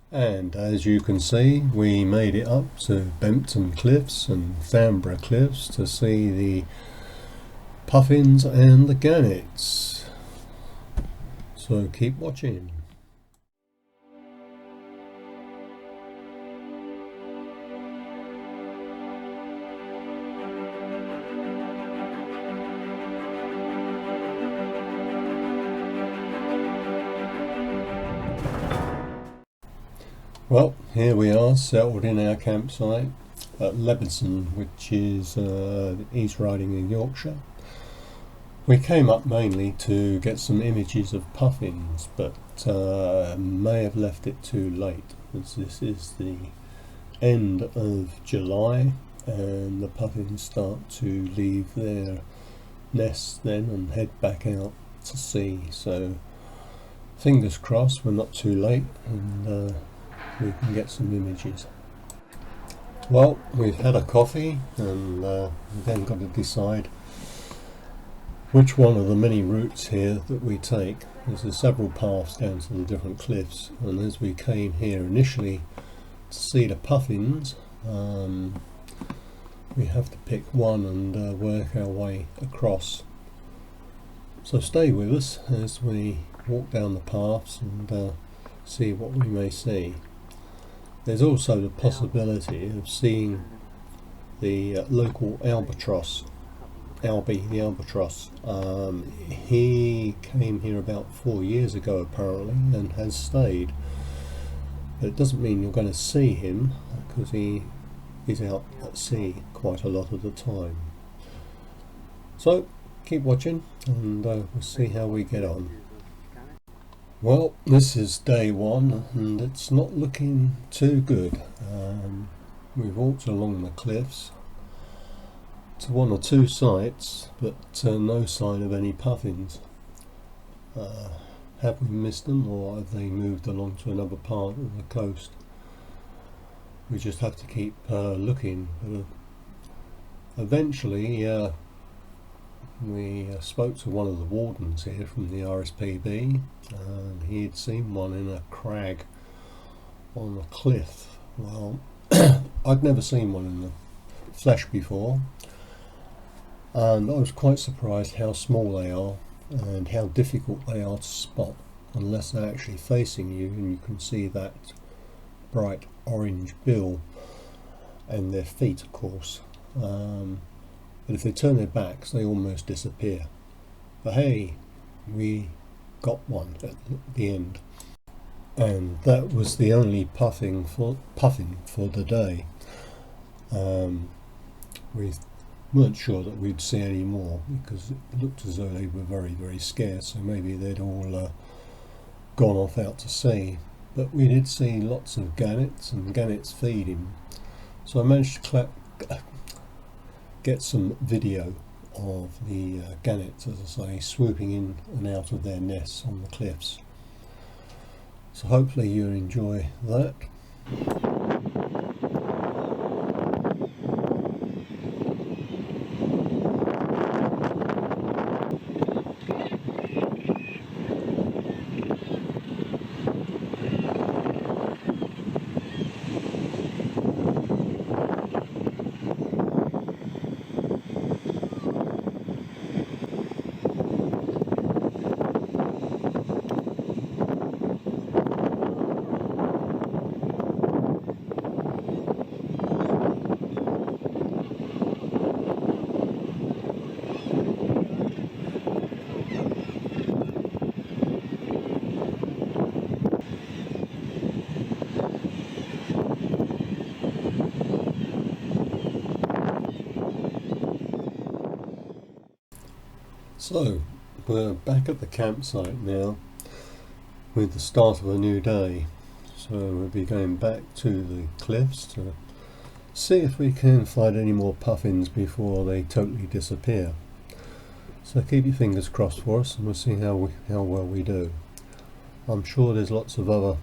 And as you can see, we made it up to Bempton Cliffs and Thamborough Cliffs to see the Puffins and the Gannets. So keep watching. Well, here we are, settled in our campsite at Leveson, which is East Riding of Yorkshire. We came up mainly to get some images of puffins, but may have left it too late, as this is the end of July and the puffins start to leave their nests then and head back out to sea. So fingers crossed we're not too late and we can get some images. Well, we've had a coffee and we've then got to decide which one of the many routes here that we take. There's several paths down to the different cliffs, and as we came here initially to see the puffins, we have to pick one and work our way across. So stay with us as we walk down the paths and see what we may see. There's also the possibility of seeing the local albatross, Albie the albatross. He came here about 4 years ago apparently and has stayed. But it doesn't mean you're going to see him, because he is out at sea quite a lot of the time. So keep watching and we'll see how we get on. Well, this is day one and it's not looking too good. We've walked along the cliffs to one or two sites, but no sign of any puffins. Have we missed them, or have they moved along to another part of the coast? We just have to keep looking. Eventually we spoke to one of the wardens here from the RSPB, and he had seen one in a crag on a cliff. Well, I'd never seen one in the flesh before, and I was quite surprised how small they are and how difficult they are to spot unless they're actually facing you and you can see that bright orange bill and their feet, of course. But if they turn their backs, they almost disappear. But hey, we got one at the end, and that was the only puffin for the day. We weren't sure that we'd see any more because it looked as though they were very, very scarce, so maybe they'd all gone off out to sea. But we did see lots of gannets and gannets feeding, so I managed to get some video of the gannets, as I say, swooping in and out of their nests on the cliffs. So hopefully you'll enjoy that. So we're back at the campsite now with the start of a new day. So we'll be going back to the cliffs to see if we can find any more puffins before they totally disappear. So keep your fingers crossed for us and we'll see how well we do. I'm sure there's lots of other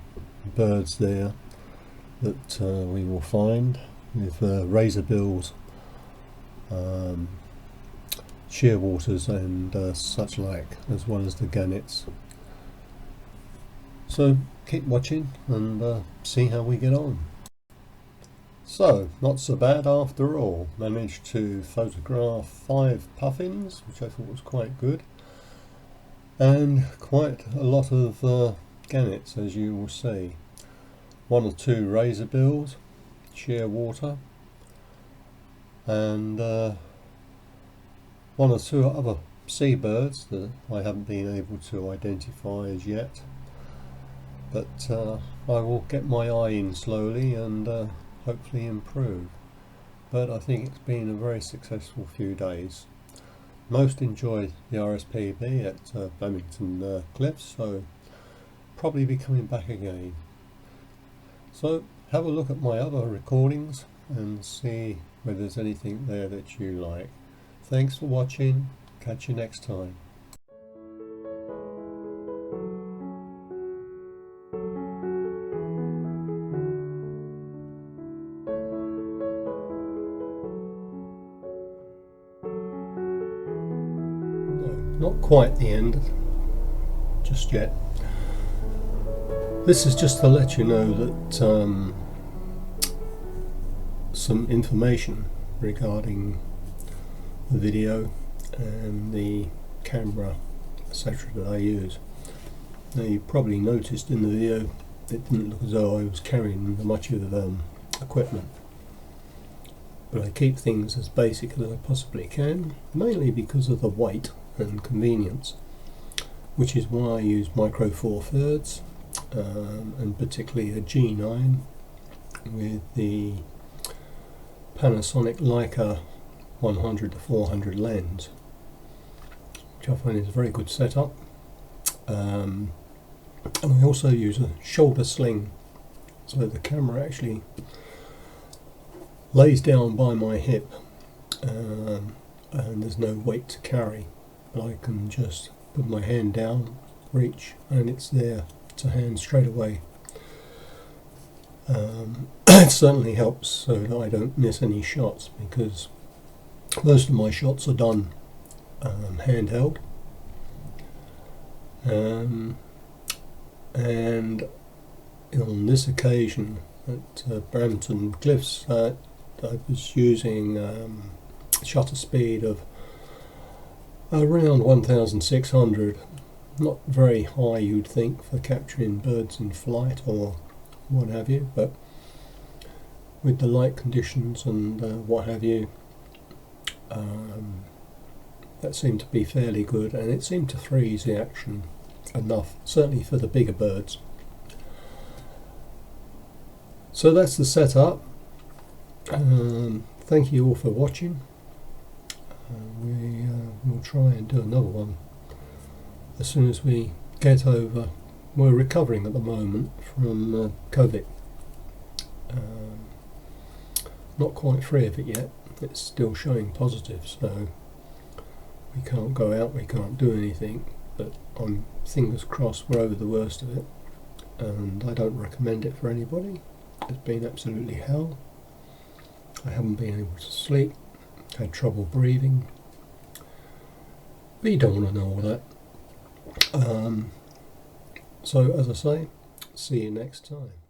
birds there that we will find, with razorbills, shearwaters and such like, as well as the gannets. So keep keep watching and see how we get on. So, not so bad after all. Managed to photograph 5 puffins, which I thought was quite good, and quite a lot of gannets, as you will see. 1 or 2 razor bills, shearwater, and 1 or 2 other seabirds that I haven't been able to identify as yet, but I will get my eye in slowly and hopefully improve. But I think it's been a very successful few days. Most enjoyed the RSPB at Bempton Cliffs, so probably be coming back again. So have a look at my other recordings and see whether there's anything there that you like. Thanks for watching. Catch you next time. No, not quite the end just yet. This is just to let you know that some information regarding the video and the camera, etc. that I use. Now, you probably noticed in the video it didn't look as though I was carrying much of equipment, but I keep things as basic as I possibly can, mainly because of the weight and convenience, which is why I use micro four thirds, and particularly a G9 with the Panasonic Leica 100 to 400 lens, which I find is a very good setup. And I also use a shoulder sling, so the camera actually lays down by my hip, and there's no weight to carry. I can just put my hand down, reach, and it's there to hand straight away. It certainly helps so that I don't miss any shots, because most of my shots are done handheld, and on this occasion at Bempton Cliffs I was using shutter speed of around 1600, not very high you'd think for capturing birds in flight or what have you, but with the light conditions and what have you, that seemed to be fairly good, and it seemed to freeze the action enough, certainly for the bigger birds. So that's the setup. Thank you all for watching. We'll try and do another one as soon as we get over. We're recovering at the moment from COVID. Not quite free of it yet. It's still showing positive, so we can't go out, we can't do anything, but I'm fingers crossed we're over the worst of it, and I don't recommend it for anybody. It's been absolutely hell. I haven't been able to sleep, had trouble breathing, but you don't want to know all that. So as I say, see you next time.